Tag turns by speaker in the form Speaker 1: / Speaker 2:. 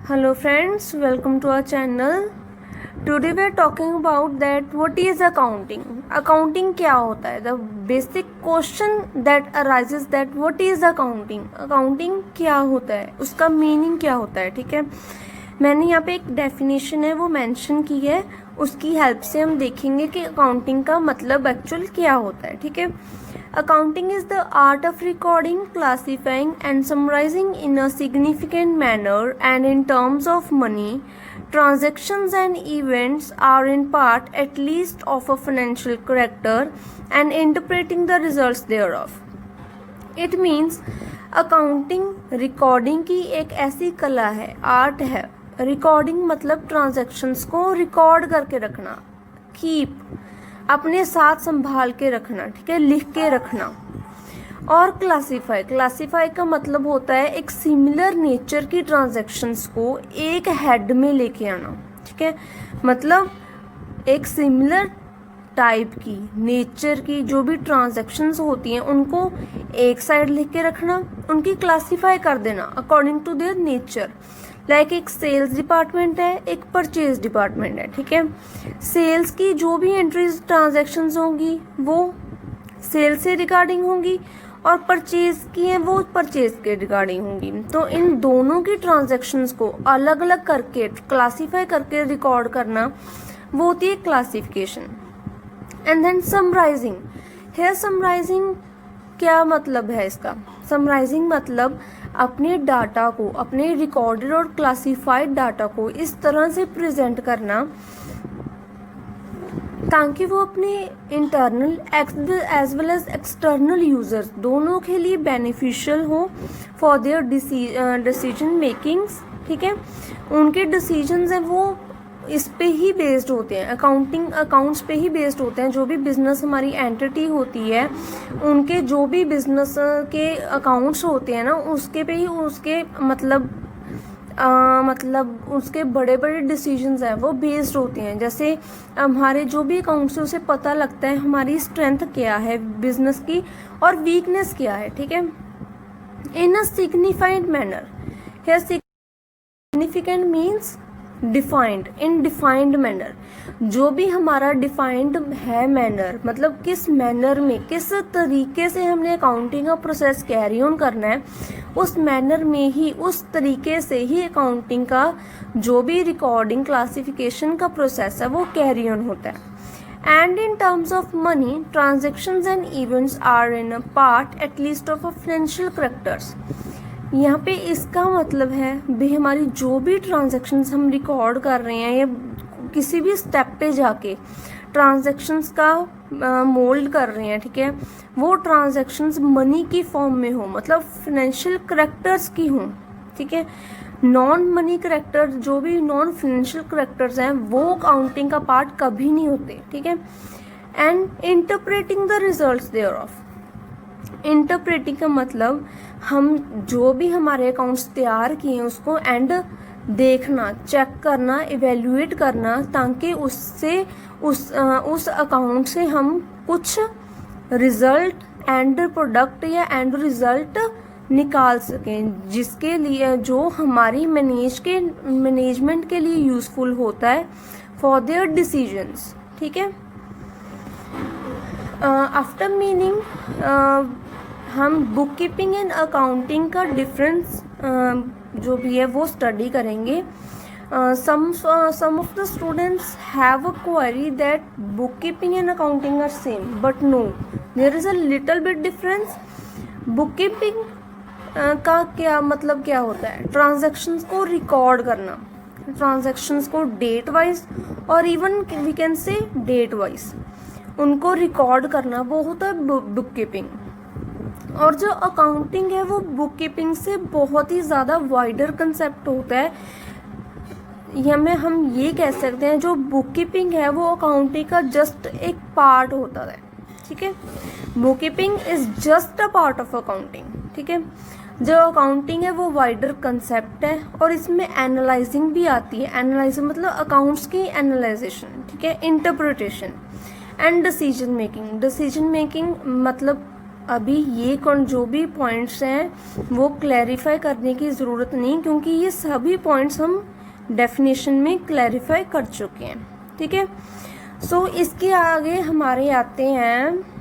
Speaker 1: Hello friends, welcome to our channel. Today we are talking about that what is accounting. Accounting क्या होता है? The basic question that arises that what is accounting. Accounting क्या होता है? उसका meaning क्या होता है? ठीक है, मैंने यहाँ पे एक डेफिनेशन है वो मेंशन की है, उसकी हेल्प से हम देखेंगे कि अकाउंटिंग का मतलब एक्चुअल क्या होता है. ठीक है, accounting is the art of recording, classifying and summarizing in a significant manner and in terms of money. Transactions and events are in part at least of a financial character and interpreting the results thereof. It means accounting recording की एक ऐसी कला है, art है. Recording मतलब transactions को record करके रखना, कीप अपने साथ संभाल के रखना, ठीक है, लिख के रखना. और क्लासीफाई का मतलब होता है एक सिमिलर नेचर की ट्रांजैक्शंस को एक हेड में लेके आना. ठीक है, मतलब एक सिमिलर टाइप की नेचर की जो भी ट्रांजैक्शंस होती हैं उनको एक साइड लिख के रखना, उनकी क्लासीफाई कर देना according to their nature. Like एक सेल्स डिपार्टमेंट है, एक परचेज डिपार्टमेंट है. ठीक है, सेल्स की जो भी एंट्रीज ट्रांजैक्शंस होंगी वो सेल से रिगार्डिंग होंगी और परचेज की हैं वो परचेज के रिगार्डिंग होंगी. तो इन दोनों की ट्रांजैक्शंस को अलग अलग करके क्लासीफाई करके रिकॉर्ड करना वो होती है क्लासिफिकेशन. And then summarising. है समराइजिंग क्या मतलब है इसका? समराइजिंग मतलब अपने डाटा को, अपने रिकॉर्डेड और क्लासिफाइड डाटा को इस तरह से प्रेजेंट करना ताकि वो अपने internal as well as external users दोनों के लिए बेनिफिशियल हो फॉर देयर डिसीजन मेकिंग्स. ठीक है, उनके डिसीजंस हैं वो इस पे ही बेस्ड होते हैं, अकाउंट्स पे ही बेस्ड होते हैं. जो भी बिजनेस हमारी एंटिटी होती है उनके जो भी बिजनेस के अकाउंट्स होते हैं ना उसके पे ही उसके मतलब उसके बड़े बड़े डिसीजंस हैं वो बेस्ड होते हैं. जैसे हमारे जो भी अकाउंट्स है उसे पता लगता है हमारी स्ट्रेंथ क्या है बिजनेस की और वीकनेस क्या है. ठीक है, in a signified manner. Here significant means defined, in defined manner. जो भी हमारा डिफाइंड है मैनर मतलब किस मैनर में, किस तरीके से हमने अकाउंटिंग का प्रोसेस कैरी ऑन करना है, उस मैनर में ही, उस तरीके से ही अकाउंटिंग का जो भी रिकॉर्डिंग क्लासिफिकेशन का प्रोसेस है वो कैरी ऑन होता है. And in terms of money, transactions and events are in a part at least of a financial characters. यहाँ पे इसका मतलब है भी हमारी जो भी ट्रांजैक्शंस हम रिकॉर्ड कर रहे हैं या किसी भी स्टेप पे जाके ट्रांजैक्शंस का मोल्ड कर रहे हैं, ठीक है, वो ट्रांजैक्शंस मनी की फॉर्म में हो, मतलब फाइनेंशियल करेक्टर्स की हों. ठीक है, नॉन मनी करेक्टर जो भी नॉन फाइनेंशियल करेक्टर्स हैं वो अकाउंटिंग का पार्ट कभी नहीं होते. ठीक है, and interpreting the results thereof. Interpreting का मतलब हम जो भी हमारे अकाउंट्स तैयार किए हैं उसको एंड देखना, चेक करना, इवेल्युएट करना ताकि उससे उस अकाउंट से हम कुछ रिजल्ट एंड प्रोडक्ट या एंड रिजल्ट निकाल सकें जिसके लिए जो हमारी मैनेजमेंट के लिए यूज़फुल होता है फॉर देयर डिसीजंस. ठीक है, आफ्टर मीनिंग हम बुक कीपिंग एंड अकाउंटिंग का डिफरेंस जो भी है वो स्टडी करेंगे. Some of the students have a query that bookkeeping and accounting are same, but no, there is a little bit difference. Bookkeeping का क्या मतलब क्या होता है? ट्रांजैक्शंस को रिकॉर्ड करना, ट्रांजैक्शंस को डेट वाइज और even we can say date wise उनको रिकॉर्ड करना, वो होता है बुक कीपिंग. और जो अकाउंटिंग है वो बुक कीपिंग से बहुत ही ज़्यादा वाइडर कंसेप्ट होता है. या में हम ये कह सकते हैं जो बुक कीपिंग है वो अकाउंटिंग का जस्ट एक पार्ट होता है. ठीक है, book keeping is just a part of accounting. ठीक है, जो अकाउंटिंग है वो वाइडर कंसेप्ट है और इसमें एनालाइजिंग भी आती है. एनालाइजिंग मतलब अकाउंट्स की एनालाइजेशन. ठीक है, interpretation and decision making. Decision making मतलब अभी ये जो भी पॉइंट्स हैं वो क्लैरिफाई करने की ज़रूरत नहीं, क्योंकि ये सभी पॉइंट्स हम डेफिनेशन में क्लैरिफाई कर चुके हैं, ठीक है। सो इसके आगे हमारे आते हैं